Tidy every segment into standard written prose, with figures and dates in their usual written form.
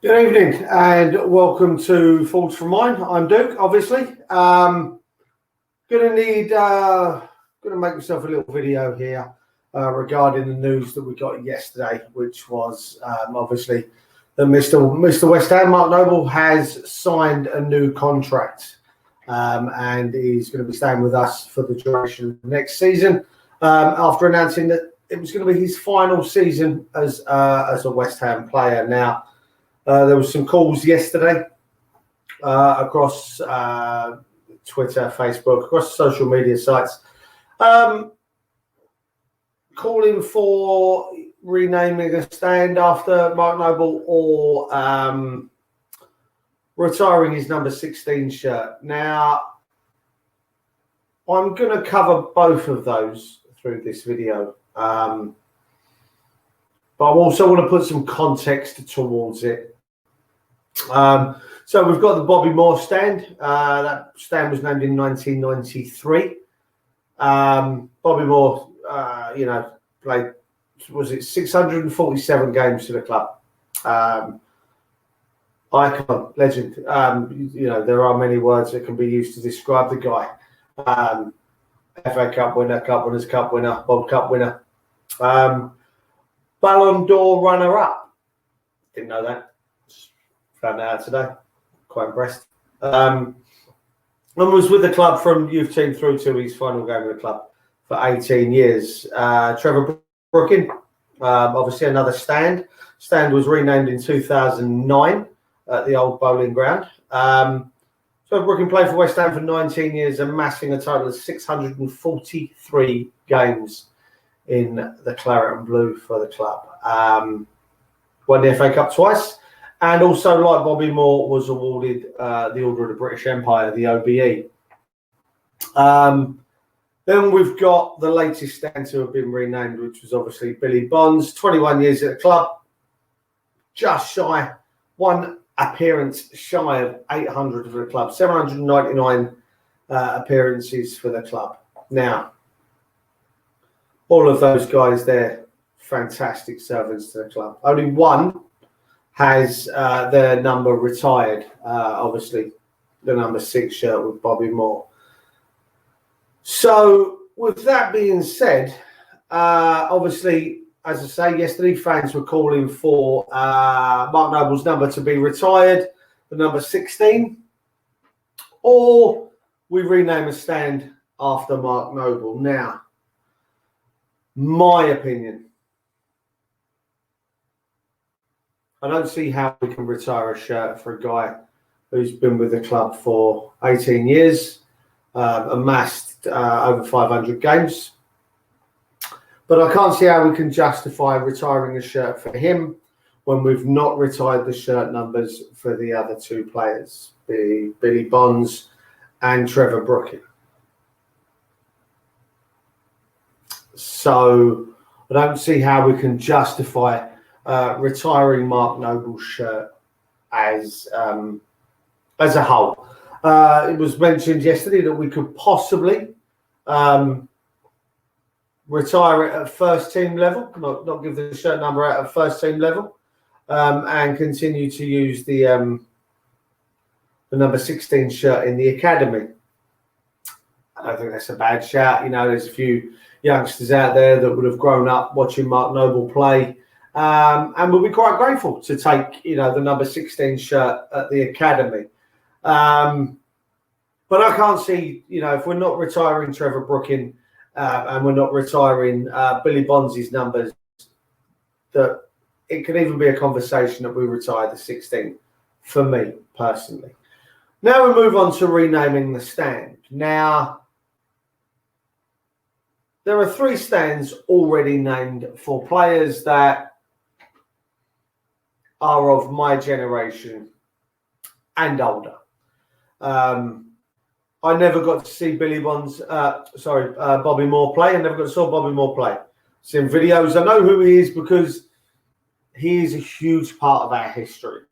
Good evening and welcome to Thoughts from Mine. I'm Duke, obviously. Gonna make myself a little video here regarding the news that we got yesterday, which was obviously that Mr. West Ham, Mark Noble, has signed a new contract and he's going to be staying with us for the duration of next season after announcing that it was going to be his final season as a West Ham player. Now, there was some calls yesterday across Twitter, Facebook, across social media sites, calling for renaming a stand after Mark Noble or retiring his number 16 shirt. Now, I'm going to cover both of those through this video. But I also want to put some context towards it. So we've got the Bobby Moore stand. That stand was named in 1993. Bobby Moore, played, was it 647 games for the club. Icon, legend. There are many words that can be used to describe the guy. FA Cup winner, Cup Winners' Cup winner, Bob Cup winner. Ballon d'Or runner-up. Didn't know that. Found that out today. Quite impressed. And was with the club from youth team through to his final game with the club for 18 years. Trevor Brooking, obviously another stand. Stand was renamed in 2009 at the old bowling ground. So Brooking played for West Ham for 19 years, amassing a total of 643 games in the Claret and Blue for the club. Won the FA Cup twice. And also, like Bobby Moore, was awarded the Order of the British Empire, the OBE. Then we've got the latest stand to have been renamed, which was obviously Billy Bonds, 21 years at the club, just shy, one appearance shy of 800 for the club, 799 appearances for the club. Now, all of those guys there, fantastic servants to the club. Only one has their number retired, obviously the number 6 shirt with Bobby Moore. So with that being said, obviously, as I say, yesterday fans were calling for Mark Noble's number to be retired, the number 16, or we rename a stand after Mark Noble. Now, my opinion, I don't see how we can retire a shirt for a guy who's been with the club for 18 years, amassed over 500 games. But I can't see how we can justify retiring a shirt for him when we've not retired the shirt numbers for the other two players, Billy Bonds and Trevor Brooking. So I don't see how we can justify retiring Mark Noble's shirt as a whole. It was mentioned yesterday that we could possibly retire it at first team level, not give the shirt number out at first team level, and continue to use the number 16 shirt in the academy. I don't think that's a bad shout. There's a few youngsters out there that would have grown up watching Mark Noble play. And we'll be quite grateful to take, the number 16 shirt at the academy. But I can't see, if we're not retiring Trevor Brooking and we're not retiring Billy Bonds' numbers, that it could even be a conversation that we retire the 16 for me personally. Now we move on to renaming the stand. Now, there are 3 stands already named for players that are of my generation and older. I never got to see Bobby Moore play. I never got to see Bobby Moore play. Seen videos. I know who he is because he is a huge part of our history.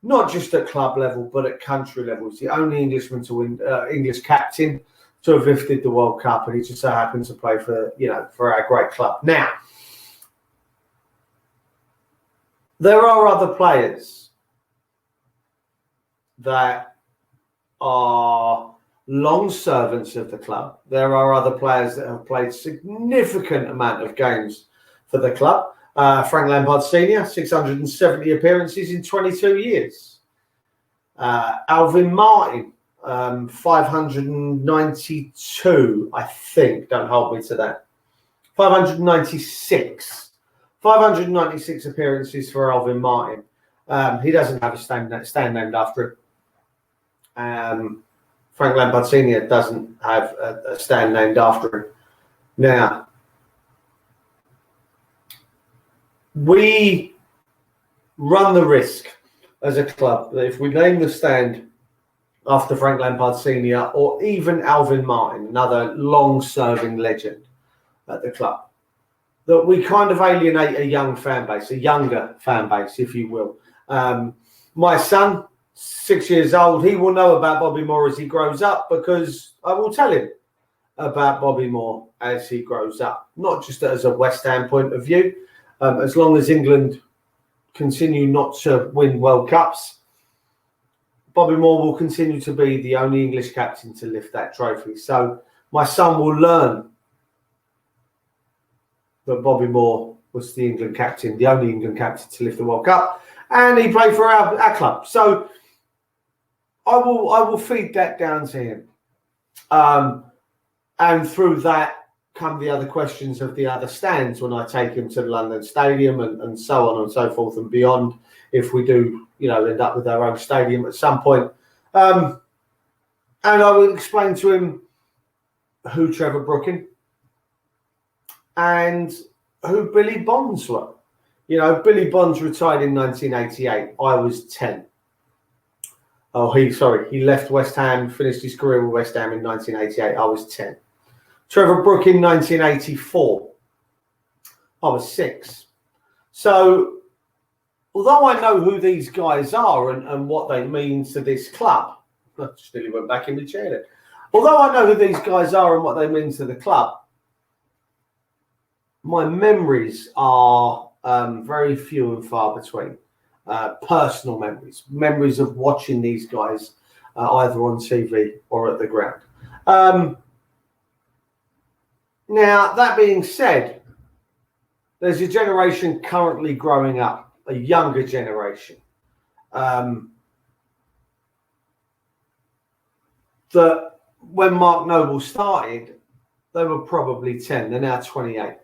Not just at club level, but at country level. He's the only Englishman to win, English captain to have lifted the World Cup, and he just so happens to play for our great club. Now, there are other players that are long servants of the club. There are other players that have played significant amount of games for the club. Frank Lampard Sr., 670 appearances in 22 years. Alvin Martin, 592, I think. Don't hold me to that. 596. 596 appearances for Alvin Martin. He doesn't have a stand named after him. Frank Lampard Sr. doesn't have a stand named after him. Now, we run the risk as a club that if we name the stand after Frank Lampard Sr. or even Alvin Martin, another long-serving legend at the club, that we kind of alienate a young fan base, a younger fan base, if you will. My son, 6 years old, he will know about Bobby Moore as he grows up because I will tell him about Bobby Moore as he grows up, not just as a West Ham point of view. As long as England continue not to win World Cups, Bobby Moore will continue to be the only English captain to lift that trophy. So my son will learn that Bobby Moore was the England captain, the only England captain to lift the World Cup, and he played for our club. So I will feed that down to him. And through that come the other questions of the other stands when I take him to the London Stadium and so on and so forth and beyond, if we do, end up with our own stadium at some point. And I will explain to him who Trevor Brooking and who Billy Bonds were. Billy Bonds retired in 1988. I was 10. He left West Ham, finished his career with West Ham in 1988. I was 10. Trevor Brooking, 1984. I was 6. So, although I know who these guys are and what they mean to this club, I just nearly went back in the chair there. Although I know who these guys are and what they mean to the club, my memories are very few and far between. Personal memories of watching these guys either on TV or at the ground. Now, that being said, there's a generation currently growing up, a younger generation, that when Mark Noble started, they were probably 10. They're now 28.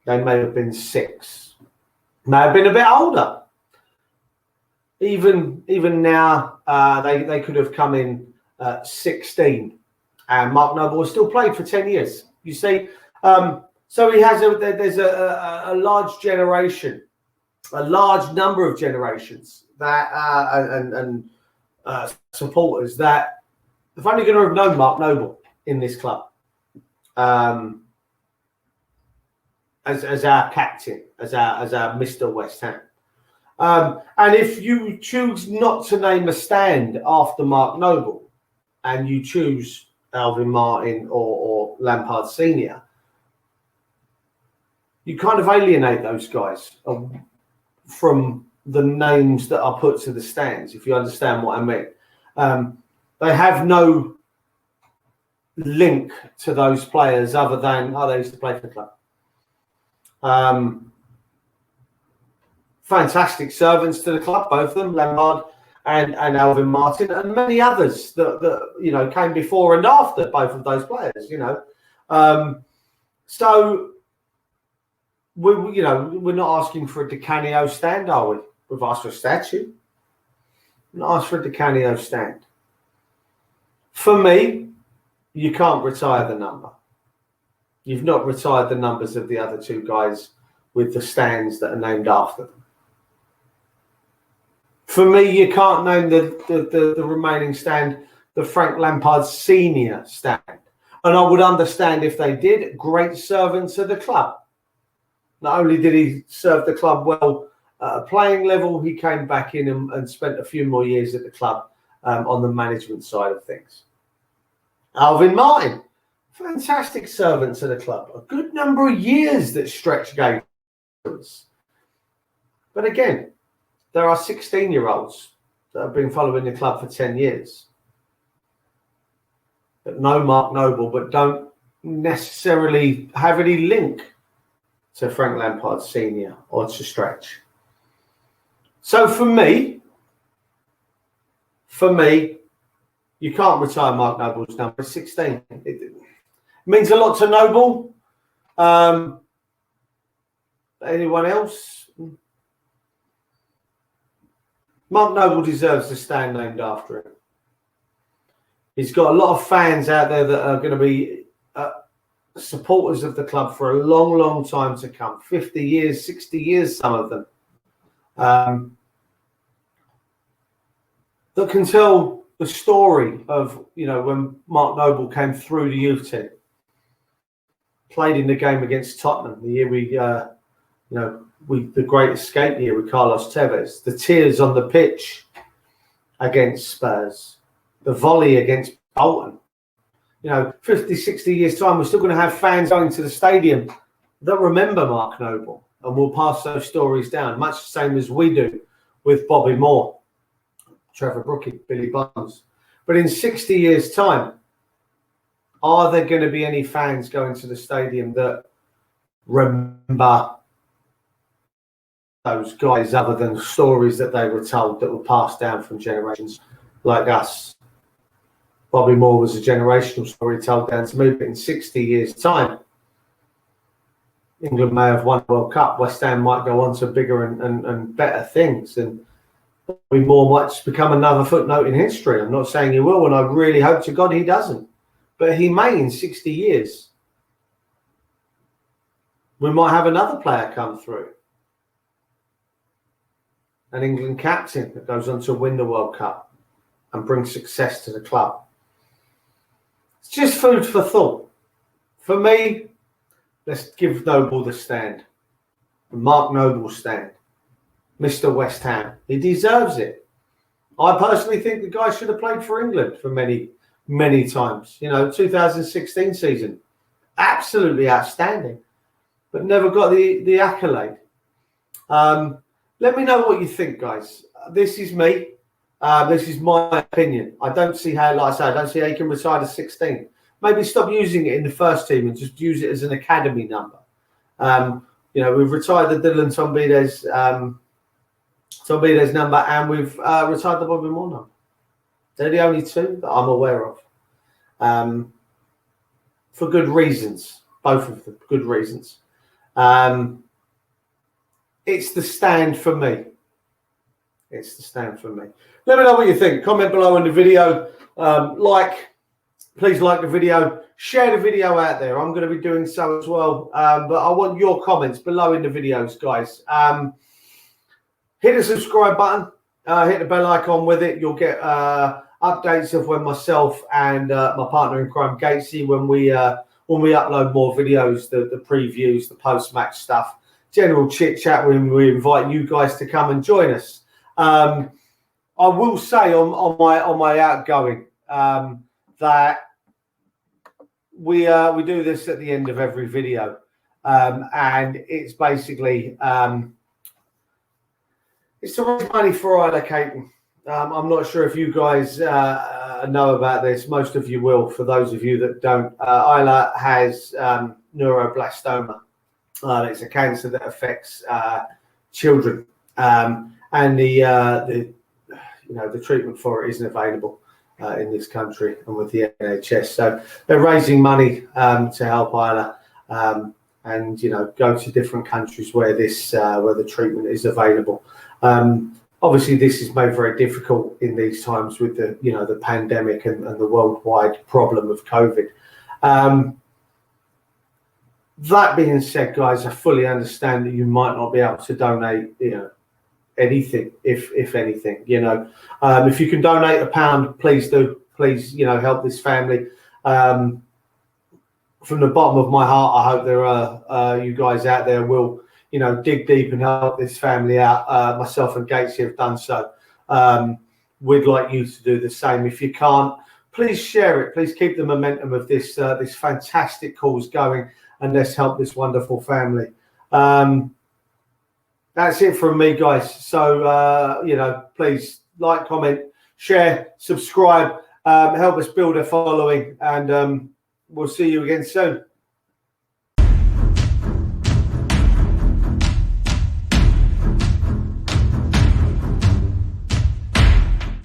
They may have been 6. May have been a bit older. Even now, they could have come in at 16. And Mark Noble has still played for 10 years. You see, so he has there's a large generation, a large number of generations that and supporters that have only going to have known Mark Noble in this club as our captain, as our Mr. West Ham. And if you choose not to name a stand after Mark Noble, and you choose Alvin Martin or Lampard Sr., you kind of alienate those guys from the names that are put to the stands, if you understand what I mean. They have no link to those players other than, they used to play for the club. Fantastic servants to the club, both of them, Lampard and Alvin Martin, and many others that came before and after both of those players. So we're not asking for a Di Canio stand, are we? We've asked for a statue. We're not asked for a Di Canio stand. For me, you can't retire the number. You've not retired the numbers of the other two guys with the stands that are named after them. For me, you can't name the remaining stand the Frank Lampard Sr. stand. And I would understand if they did. Great servant to the club. Not only did he serve the club well at a playing level, he came back in and spent a few more years at the club on the management side of things. Alvin Martin, fantastic servant to the club. A good number of years that stretch gave us. But again, there are 16-year-olds that have been following the club for 10 years that know Mark Noble but don't necessarily have any link to Frank Lampard Senior or to Stretch. So for me, you can't retire Mark Noble's number 16. It means a lot to Noble. Anyone else? Mark Noble deserves the stand named after him. He's got a lot of fans out there that are going to be supporters of the club for a long, long time to come. 50 years, 60 years, some of them. That can tell the story of, when Mark Noble came through the youth team. Played in the game against Tottenham, the year the great escape year with Carlos Tevez. The tears on the pitch against Spurs. The volley against Bolton. 50, 60 years' time, we're still going to have fans going to the stadium that remember Mark Noble and will pass those stories down, much the same as we do with Bobby Moore, Trevor Brooking, Billy Barnes. But in 60 years' time, are there going to be any fans going to the stadium that remember those guys other than stories that they were told that were passed down from generations like us? Bobby Moore was a generational story told down to me, but in 60 years' time, England may have won the World Cup. West Ham might go on to bigger and better things. And Bobby Moore might just become another footnote in history. I'm not saying he will, and I really hope to God he doesn't. But he may in 60 years. We might have another player come through. An England captain that goes on to win the World Cup and bring success to the club. It's just food for thought. For me, let's give Noble the stand. Mark Noble stand. Mr. West Ham. He deserves it. I personally think the guy should have played for England for many, many times. 2016 season. Absolutely outstanding. But never got the accolade. Let me know what you think, guys. This is me. This is my opinion. I don't see how, like I say, I don't see how you can retire to 16. Maybe stop using it in the first team and just use it as an academy number. We've retired the Dylan Tombides number, and we've retired the Bobby Moore number. They're the only two that I'm aware of. For good reasons. Both of them, good reasons. It's the stand for me. It's the stand for me. Let me know what you think. Comment below on the video. Please like the video. Share the video out there. I'm going to be doing so as well. But I want your comments below in the videos, guys. Hit the subscribe button. Hit the bell icon with it. You'll get updates of when myself and my partner in crime, Gatesy, when we upload more videos, the previews, the post-match stuff, general chit-chat when we invite you guys to come and join us. I will say on my outgoing that we do this at the end of every video, and it's basically it's to raise money for Isla Caton. I'm not sure if you guys know about this. Most of you will. For those of you that don't, Isla has neuroblastoma. It's a cancer that affects children, and the treatment for it isn't available in this country and with the NHS. So they're raising money to help Isla, and go to different countries where the treatment is available. Obviously, this is made very difficult in these times with the pandemic and the worldwide problem of COVID. That being said, guys, I fully understand that you might not be able to donate, anything, if anything. If you can donate £1, please do. Please, help this family. From the bottom of my heart, I hope there are you guys out there will, dig deep and help this family out. Myself and Gatesy have done so. We'd like you to do the same. If you can't, please share it. Please keep the momentum of this fantastic cause going, and let's help this wonderful family. That's it from me, guys. So, please like, comment, share, subscribe, help us build a following, and we'll see you again soon.